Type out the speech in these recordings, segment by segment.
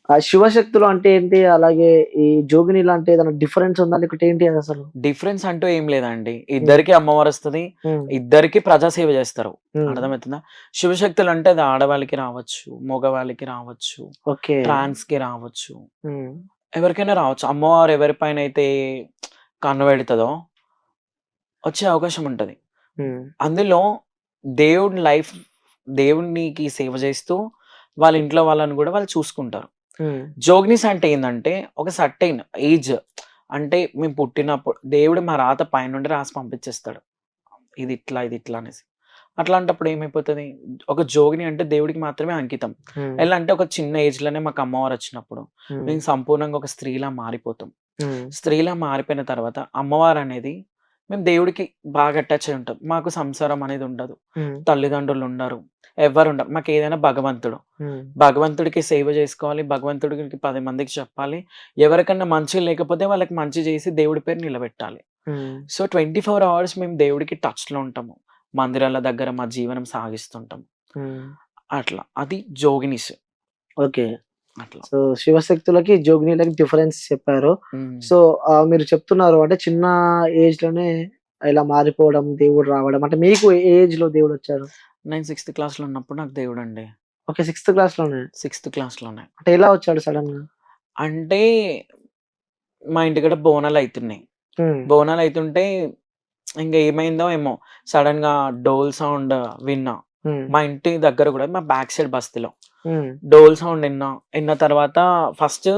ఆ శివశక్తులు అంటే ఏంటి? అలాగే ఈ జోగినీలు అంటే ఏదైనా డిఫరెన్స్ ఉందా? లేకపోతే ఏంటి అదసలు? డిఫరెన్స్ అంటూ ఏం లేదండి. హ్మ్. ఇద్దరికీ అమ్మవారొస్తది. హ్మ్. ఇద్దరికీ ప్రజాసేవ జేస్తారు. హ్మ్. అర్థమవుతుందా? శివశక్తులంటే అది ఆడవాళ్ళకి రావచ్చు, మగవాళ్ళకి రావచ్చు, ఓకే. ట్రాన్స్‌కి రావచ్చు. హ్మ్. ఎవరికైనా రావచ్చు. అమ్మవారు ఎవరిపైనైతే కన్ను పెడతదో వచ్చే అవకాశం ఉంటది. హ్మ్. అందులో దేవుడి లైఫ్ దేవునికి సేవ జేస్తూ వాళ్ళ ఇంట్లో వాళ్ళని గూడా వాళ్ళు చూసుకుంటారు. హ్మ్. జోగినీస్ అంటే ఏందంటే ఒక సర్టెయిన్ ఏజ్ అంటే మేము పుట్టినప్పుడు దేవుడు మా రాత పైనుండి రాసి పంపించేస్తాడు. ఇది ఇట్లా అనేసి. అట్లాంటప్పుడు ఏమైపోతది? ఒక జోగిని అంటే దేవుడికి మాత్రమే అంకితం. హ్మ్. ఎలా అంటే ఒక చిన్న ఏజ్‌లోనే మాకు అమ్మవారొచ్చినప్పుడు హ్మ్. మేము సంపూర్ణంగా ఒక స్త్రీలా మారిపోతాం. హ్మ్. స్త్రీలా మారిపోయిన తర్వాత అమ్మవారనేది మేము దేవుడికి బాగా అటాచ్ అయి ఉంటాం. మాకు సంసారం అనేది ఉండదు. హ్మ్. తల్లిదండ్రులుండరు. ఎవ్వరుండరు. మాకేదైనా భగవంతుడు. హ్మ్. భగవంతుడికి సేవ జేసుకోవాలి. భగవంతుడికి 10 మందికి చెప్పాలి. ఎవరికన్నా మంచి లేకపోతే వాళ్ళకి మంచి జేసి దేవుడి పేరు నిలబెట్టాలి. హ్మ్. సో, 24 అవర్స్ మేము దేవుడికి టచ్‌లో ఉంటాము. మందిరాల దగ్గర మా జీవనం సాగిస్తుంటాం. హ్మ్. అట్లా. అది జోగినీస్. ఓకే. అట్లా. సో, శివశక్తులకి, జోగినీలకి డిఫరెన్స్ చెప్పారు. హ్మ్. సో, మీరు చెప్తున్నారు అంటే చిన్న ఏజ్‌లోనే ఇలా మారిపోవడం, దేవుడు రావడం అంటే మీకు ఏ ఏజ్‌లో దేవుడొచ్చారు? నేను సిక్స్త్ క్లాస్‌లో ఉన్నప్పుడు నాకు దేవుడండి. ఓకే. సిక్స్త్ క్లాస్‌లోనే. సిక్స్త్ క్లాస్‌లోనే. అంటే ఎలా వచ్చాడు సడెన్‌గా? అంటే మా ఇంటికాడ బోనాలయితున్నాయి. హ్మ్. బోనాలయితుంటే ఇంక ఏమైందో ఏమో సడెన్‌గా డోల్ సౌండ్ విన్నా. హ్మ్. మా ఇంటి దగ్గర గూడా మా బ్యాక్ సైడ్ బస్తీలో. హ్మ్. డోల్ సౌండ్ ఇన్నా. ఇన్న తర్వాత ఫస్ట్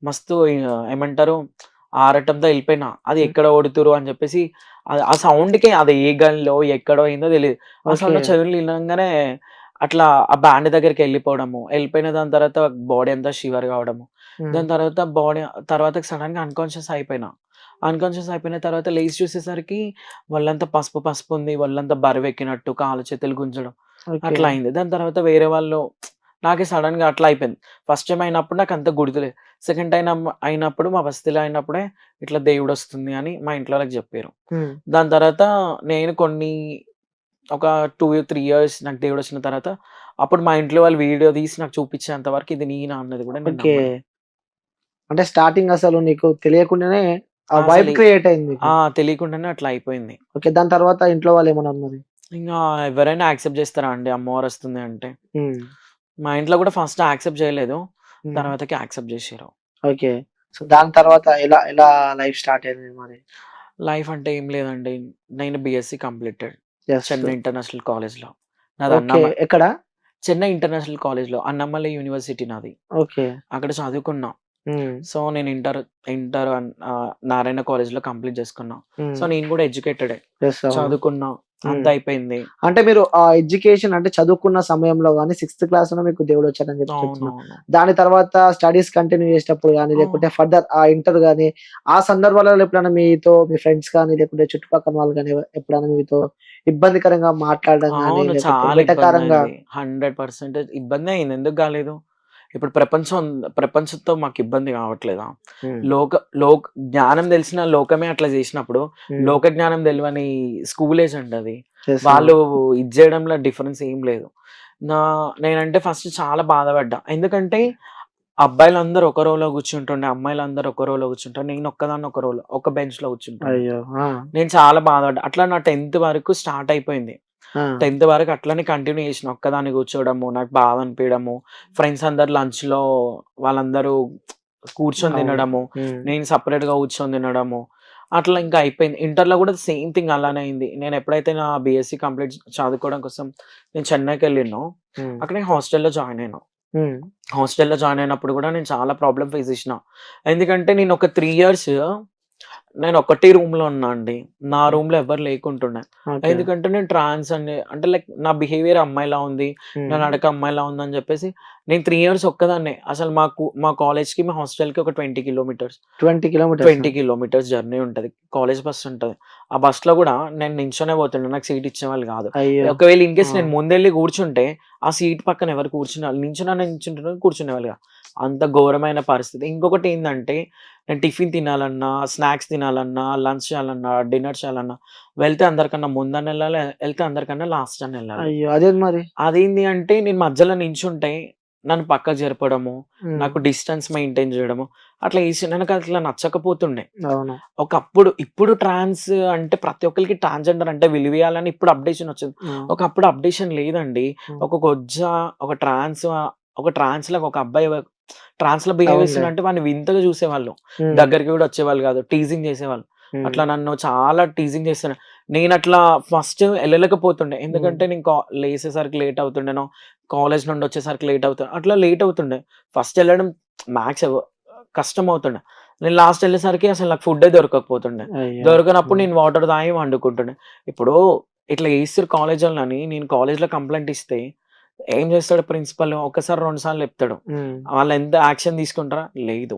మస్తు ఏమంటారు ఆరటంతో ఎళ్ళిపోయినా. అది హ్మ్. ఎక్కడ కొడుతుర్రు అని జెప్పేసి ఆ సౌండ్‌కే అది ఏ గన్‌లో, ఎక్కడో అయిందో తెలీదు. ఆ ఓకే. సౌండ్ చెవుల్లో ఇనంగానే అట్లా ఆ బ్యాండ్ దగ్గరికెళ్ళిపోవడము. ఎళ్ళిపోయిన దాని తర్వాత బాడీ అంతా షివర్ కావడము. హ్మ్. దాని తర్వాత తర్వాత సడెన్‌గా అన్‌కాన్షియస్ అయిపోయినా. అన్‌కాన్షియస్ అయిపోయిన తర్వాత లేసి చూసేసరికి ఒళ్ళంతా పసుపు పసుపు ఉంది. ఒళ్ళంతా బరువెక్కినట్టు కాళ్ళు చేతులు గుంజడం ఓకే. అట్లా అయింది. దాని తర్వాత వేరే వాళ్ళు నాకే సడెన్‌గా అట్లా అయిపోయింది. ఫస్ట్ టైమ్ అయినప్పుడు నాకంత గుర్తులేదు. సెకండ్ టైమ్ అయినప్పుడు మా బస్తీలో అయినప్పుడే ఇట్లా దేవుడొస్తుంది అని మా ఇంట్లో వాళ్ళకి జెప్పారు. హ్మ్. దాని తర్వాత నేను ఒక 2, 3 ఇయర్స్ నాకు దేవుడొచ్చిన తర్వాత అప్పుడు మా ఇంట్లో వాళ్ళు వీడియో తీసి నాకు చూపించేంత వరకు ఇది నేనా అన్నది గూడా నేను ఓకే. నమ్మలే. అంటే స్టార్టింగ్ అసలు నీకు తెలియకుండానే ఆ వైబ్ అసలు క్రియేట్ అయింది మీకు. ఆ! తెలియకుండానే అట్లా అయిపోయింది. ఓకే. దాని తర్వాత ఇంట్లో వాళ్ళేమన్నారు మరి? ఇంగా ఎవరైనా యాక్సెప్ట్ జేస్తారా అండి అమ్మవారొస్తుంది అంటే? హ్మ్. మా ఇంట్లో గూడా ఫస్ట్ యాక్సెప్ట్ జేయలేదు. హ్మ్. తర్వాతకి యాక్సెప్ట్ జేషిర్రు. ఓకే. సో, దాని తర్వాత ఎలా ఎలా లైఫ్ స్టార్ట్ అయింది మరి? లైఫ్ అంటే ఏం లేదండి. నేను BSc completed. Yes. Chennai international కాలేజ్‌లో. నాది ఓకే. ఎక్కడ? చెన్నై ఇంటర్నేషనల్ కాలేజ్‌లో అన్నామలై యూనివర్సిటీ నాది. ఓకే. అక్కడ చదువుకున్నా. హ్మ్. సో, నేను ఇంటర్ నారాయణ కాలేజ్‌లో కంప్లీట్ చేసుకున్నా. సో, హ్మ్. నేను కూడా ఎడ్యుకేటెడే. యెస్. అవును. చదువుకున్నా. హ్మ్. అంతా అయిపోయింది. అంటే మీరు ఆ ఎడ్యుకేషన్ అంటే చదువుకున్న సమయంలో గాని, సిక్స్త్ క్లాస్‌లోనే మీకు దేవుడొచ్చారని చెప్పి చెప్తున్నారు. అవునవును. దాని తర్వాత స్టడీస్ కంటిన్యూ చేసేటప్పుడు గాని, అవును. లేకుంటే ఫర్దర్ ఆ ఇంటర్ గాని, ఆ సందర్భాలలో ఎప్పుడైనా మీతో మీ ఫ్రెండ్స్ కానీ, లేకుంటే చుట్టుపక్కల వాళ్ళు గాని ఎప్పుడైనా మీతో ఇబ్బందికరంగా మాట్లాడడం గాని, అవును. లేకుంటే చాలా వెటకారంగా ఇబ్బందయింది. 100% ఇబ్బందే అయింది. ఎందుకు గాలేదు? ఇప్పుడు ప్రపంచంతో మాకిబ్బంది గావట్లేదా? హ్మ్. లోక లోక్ జ్ఞానం తెలిసిన లోకమే అట్లా జేసినప్పుడు, హ్మ్. లోక జ్ఞానం తెలవని స్కూల్ ఏజ్ అండి అది. యెస్. అవును. వాళ్ళు ఇది జేయడంలో డిఫరెన్స్ ఏం లేదు. నా నేనంటే ఫస్ట్ చాలా బాధపడ్డా. ఎందుకంటే అబ్బాయిలందరూ ఒక రోలో కూర్చుంటుండే, అమ్మాయిలందరూ ఒక రోలో కూర్చుంటారు. నేనొక్కదాన్ని ఒక రోలో, ఒక బెంచ్‌లో కూర్చుంటుండే. అయ్యో! ఆ! నేను చాలా బాధపడ్డా. అట్లా నా 10థ్ వరకు స్టార్ట్ అయిపోయింది. ఆ! 10థ్ వరకు అట్లనే కంటిన్యూ చేసిన. ఒక్కదాన్ని కూర్చోవడము, నాకు బాధ అనిపియడము, ఫ్రెండ్స్ అందరూ లంచ్‌లో వాళ్ళందరూ కూర్చొని అవును. తినడము, హ్మ్. నేను సెపరేట్‌గా కూర్చొని తినడము. అట్లా ఇంకా అయిపోయింది. ఇంటర్‌లో కూడా సేమ్ థింగ్ అలానే అయింది. నేను ఎప్పుడైతే నా బీఎస్సీ కంప్లీట్ చదువుకోవడం కోసం నేను చెన్నైకెళ్ళినో, హ్మ్. అక్కడ నేను హాస్టల్‌లో జాయిన్ అయినా. హ్మ్. హాస్టల్‌లో జాయిన్ అయినప్పుడు గూడా నేను చాలా ప్రాబ్లమ్ ఫేస్ చేసిన. ఎందుకంటే నేను ఒక 3 ఇయర్స్ నేను ఒకటే రూమ్‌లో ఉన్నా అండి. నా హ్మ్. రూమ్‌లో ఎవ్వరు లేకుంటుండే. ఓకే. ఎందుకంటే నేను ట్రాన్స్ అండి. అంటే లైక్ నా బిహేవియర్ అమ్మాయిలా ఉంది. నా హ్మ్. నడక అమ్మాయిలా ఉందని జెప్పేసి నేను 3 ఇయర్స్ ఒక్కదాన్నే. అసలు మా కాలేజ్‌కి, మా హాస్టల్‌కి ఒక 20 కిలోమీటర్స్. 20 కిలోమీటర్సా? 20 కిలోమీటర్స్ జర్నీ ఉంటది. కాలేజ్ బస్ ఉంటది. ఆ బస్‌లో గూడా నేను నించొనే పోతుండే. నాకు సీట్ ఇచ్చేవాళ్ళు గాదు. అయ్యో! ఒకవేళ ఇన్‌కేస్ ఆ! నేను ముందెళ్లి కూర్చుంటే, ఆ సీట్ పక్కన ఎవరు నించున్నా నించుంటారు, కూర్చునేవాళ్ళు గాదు. అంత ఘోరమైన పరిస్థితి. ఇంకొకటేందంటే, నేను టిఫిన్ తినాలన్నా, స్నాక్స్ తినాలన్నా, లంచ్ చేయాలన్నా, డిన్నర్ చేయాలన్నా, వెళ్తే అందరికన్నా ముందనెళ్ళాలి, ఎళ్తే అందరికన్నా లాస్టనెళ్ళాలి. అయ్యో! అదేంది మరి? అదేంది అంటే, నేను మధ్యలో నించుంటే, నన్ను పక్కకు జరపడము, హ్మ్. నాకు డిస్టెన్స్ మెయింటైన్ చేయడము, అట్లా చేసి నాకు అట్లా నచ్చకపోతుండే. అవును. ఇప్పుడు ట్రాన్స్ అంటే ప్రతి ఒక్కరికి ట్రాన్స్‌జెండర్ అంటే విలువియ్యాలని ఇప్పుడు అప్డేషన్ వచ్చింది. హ్మ్. ఒకప్పుడు అప్డేషన్ లేదండి. హ్మ్. ఒక గొజ్జ, ఒక ట్రాన్స్ ఒక ట్రాన్స్‌లాగా ఒక అబ్బాయి ట్రాన్స్‌లో బిహేవ్ అవునులే. చేస్తుండంటే వాడిని వింతగా చూసేవాళ్ళు. హ్మ్. దగ్గరికి కూడా వచ్చేవాళ్ళు కాదు. టీజింగ్ చేసేవాళ్ళు. హ్మ్. అట్లా నన్ను చాలా టీజింగ్ చేస్తున్నా. నేనట్లా ఫస్ట్ ఎళ్ళలేకపోతుండే. హ్మ్. ఎందుకంటే నేను లేసేసరికి లేట్ అవుతుండేనో, కాలేజ్ నుండి వచ్చేసరికి లేట్ అవుతుంది. అట్లా లేట్ అవుతుండే. ఫస్ట్ ఎళ్ళడం మ్యాథ్స్ కష్టమవుతుండే. నేను లాస్ట్ ఎళ్ళేసరికి అసలు నాకు ఫుడ్డే దొరకకపోతుండే. అయ్యో! దొరకనప్పుడు హ్మ్. నేను వాటర్ తాగి వండుకుంటుండే. ఇప్పుడు ఇట్లా చేస్తుర్రు కాలేజోళ్ళని నేను కాలేజ్‌లో కంప్లెయింట్ ఇస్తే ఏం చేస్తాడు ప్రిన్సిపల్ ఒక్కసారి, 2 సార్లు చెప్తాడు. హ్మ్. వాళ్ళెంత యాక్షన్ తీసుకుంటారా? లేదు.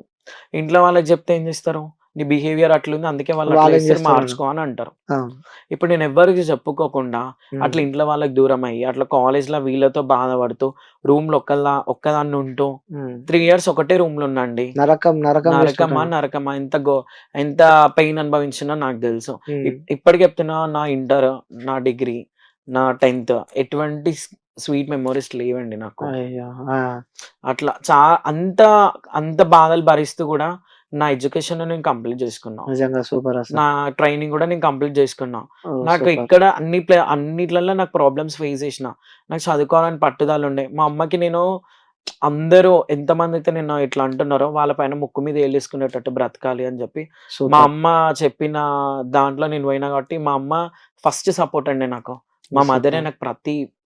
ఇంట్లో వాళ్ళకి చెప్తే ఏం చేస్తారు? నీ బిహేవియర్ అట్లుంది. అందుకే వాళ్ళు అట్లా వాళ్ళేం చేస్తారు జేస్తున్నారు? మార్చుకో అని అంటారు. అవును. ఇప్పుడు నేను ఎవ్వరికీ చెప్పుకోకుండా హ్మ్. అట్లా ఇంట్లో వాళ్ళకి దూరమయ్యి, అట్లా కాలేజ్‌లో వీళ్ళతో బాధపడుతూ, రూమ్‌లో ఒక్కదాన్ని ఉంటూ హ్మ్. 3 ఇయర్స్ ఒకటే రూమ్‌లో ఉన్నా అండి. నరకం, నరకం నరకమా, జేస్తుంటాను. నరకమా ఎంత పెయిన్ అనుభవించినో నాకు తెలుసు. హ్మ్. ఇప్పటికి చెప్తున్నా నా ఇంటర్, నా డిగ్రీ, నా 10థ్ ఎటువంటి స్వీట్ మెమోరీస్ లేవండి నాకు. అయ్యో! ఆ! అట్లా అంత అంత బాధలు భరిస్తూ గూడా నా ఎడ్యుకేషన్ నేను కంప్లీట్ జేసుకున్నా. నిజంగా సూపర్ అసలు. నా ట్రైనింగ్ గూడా నేను కంప్లీట్ జేసుకున్నా. ఓహ్! నాకు సూపర్. ఇక్కడ అన్నిట్లల్లో నాకు ప్రాబ్లమ్స్ ఫేస్ జేసిన. నాకు చదువుకోవాలని పట్టుదలుండే. మా అమ్మకి నేను అందరూ ఎంతమందైతే నన్ను ఇట్లా అంటున్నారో వాళ్ళ పైన ముక్కు మీద ఏలేసుకునేటట్టు బ్రతకాలి అని జెప్పి, మా సూపర్. అమ్మ చెప్పిన దాంట్లో నేను పోయినా గాబట్టి, మా అమ్మ ఫస్ట్ సపోర్ట్ అండి నాకు. మా మదరే సూపర్. నాకు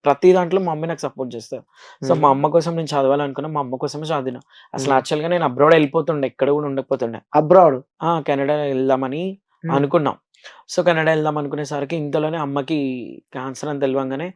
ప్రతి దాంట్లో మా మమ్మీ నాకు సపోర్ట్ జేస్తది. సో, హ్మ్. మా అమ్మ కోసం నేను చదవాలనుకున్నా. మా అమ్మ కోసమే చదివిన. అసలు హ్మ్. యాక్చువల్‌గా నేను అబ్రాడ్ ఎళ్ళిపోతుండే. ఇక్కడ గూడా ఉండకపోతుండే. అబ్రాడ్. కెనడా ఎళ్దామని హ్మ్. అనుకున్నాం. సో, కెనడా ఎళ్దాం అనుకునేసరికి ఇంతలోనే అమ్మకి క్యాన్సర్ అని తెలవంగానే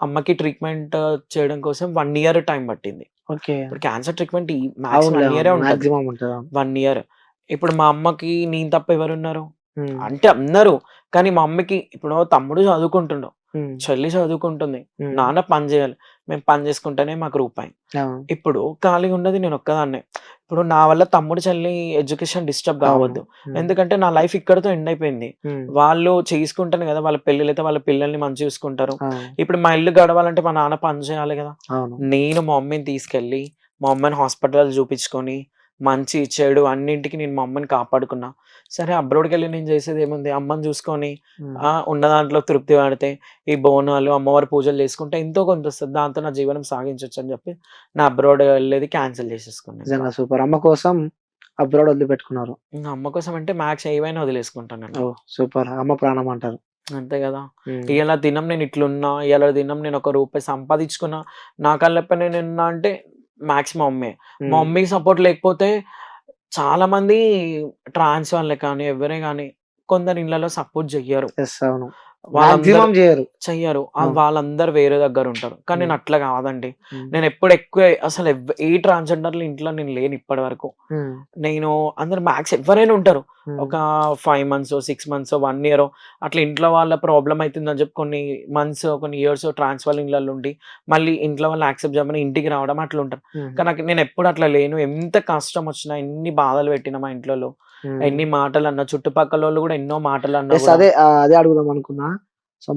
అమ్మకి ట్రీట్‌మెంట్ చేయడం కోసం 1 ఇయర్ టైం పట్టింది. ఓకే. ఇప్పుడు క్యాన్సర్ ట్రీట్‌మెంట్ మాక్స్ అవునులే. 1 అవును. ఇయరే ఉంటది. మాక్సిమం ఉంటది. అవును. 1 ఇయర్. ఇప్పుడు మా అమ్మకి నేను తప్ప ఎవరున్నారు? హ్మ్. అంటే అందరూ. కానీ మా అమ్మకి ఇప్పుడు తమ్ముడు చదువుకుంటుండు. హ్మ్. చెల్లి చదువుకుంటుంది. హ్మ్. నాన్న పని జేయాలి. మేము పని జేసుకుంటేనే మాకు రూపాయి. అవును. ఇప్పుడు ఖాళీగా ఉన్నది నేనొక్కదాన్నే. ఇప్పుడు నా వల్ల తమ్ముడు, చెల్లి ఎడ్యుకేషన్ డిస్టర్బ్ అవును. గావద్దు. హ్మ్. ఎందుకంటే నా లైఫ్ ఇక్కడితో ఎండ్ అయిపోయింది. హ్మ్. వాళ్ళు చేసుకుంటేనే గదా! వాళ్ళ పెళ్ళిళ్ళైతే వాళ్ళ పిల్లల్ని మంచిగా చూసుకుంటారు. అవును. ఇప్పుడు మా ఇల్లు గడవాలంటే మా నాన్న పని చేయాలి గదా! అవును. నేను మా మమ్మీని తీసుకెళ్ళి, మా అమ్మని హాస్పిటల్ చూపించుకొని, మంచి, చెడు అన్నింటికి నేను మా అమ్మని కాపాడుకున్నా. సరే అబ్రాడ్‌కెళ్ళి నేను చేసేదేముంది? అమ్మని చూసుకొని హ్మ్. ఉన్న దాంట్లో తృప్తి పడితే, ఈ బోనాలు, అమ్మవారి పూజలు చేసుకుంటే ఎంతో కొంతొస్తది. దాంతో నా జీవనం సాగించొచ్చని చెప్పి, నా అబ్రాడ్ ఎళ్ళేది క్యాన్సెల్ చేసేసుకున్నా ఇంకా. నిజంగా సూపర్. అమ్మ కోసం అబ్రాడ్ వదిలిపెట్టుకున్నారు. ఇంగ అమ్మ కోసం అంటే మ్యాక్స్ ఏవైనా వదిలేసుకుంటానండి. ఓహ్! సూపర్. అమ్మ ప్రాణం అంటారు. అంతే గదా! హ్మ్. ఇయాల దినం నేనిట్లున్నా, ఇయాల దినం నేనొక రూపాయి సంపాదించుకున్నా, నా కళ్ళపై నేనున్నా అంటే మ్యాక్స్ మా మమ్మే. మా హ్మ్. మమ్మీ సపోర్ట్ లేకపోతే చాలామంది ట్రాన్స్ వాళ్ళే కానీ, ఎవరే గానీ కొందరు ఇళ్ళలో సపోర్ట్ జెయ్యరు. యెస్. అవును. వాళ్ళందరూ మాక్సిమం జేయరు. చెయ్యరు. అవును. వాళ్ళందరూ వేరే దగ్గరుంటారు. కానీ హ్మ్. నేనట్లా గాదండి. హ్మ్. నేనెప్పుడు ఎక్కువ అసలు ఏ ట్రాన్స్‌జెండర్‌లు ఇంట్లో నేను లేను ఇప్పటి వరకు. హ్మ్. నేను అందరూ మ్యాక్స్ ఎవ్వరైనా ఉంటారు. హ్మ్. ఒక 5 మంత్సో, 6 మంత్సో, 1 ఇయరో అట్లా ఇంట్లో వాళ్ళ ప్రాబ్లమ్ అయితుందని చెప్పి కొన్ని మంత్స్, కొన్ని ఇయర్స్ ట్రాన్స్ వాళ్ళ ఇళ్ళల్లో ఉండి, మళ్ళీ ఇంట్లో వాళ్ళు యాక్సెప్ట్ జేయమని ఇంటికి రావడం అట్లుంటారు. హుహు. కానీ నేనెప్పుడు అట్లా లేను. ఎంత కష్టమొచ్చినా, ఎన్ని బాధలు పెట్టినా మా ఇంట్లోళ్ళు, హ్మ్. ఎన్ని మాటలన్నా, చుట్టుపక్కలోళ్ళు గూడా ఎన్నో మాటలన్నా యెస్. గూడా అదే అదే అడుగుదామనుకున్నా.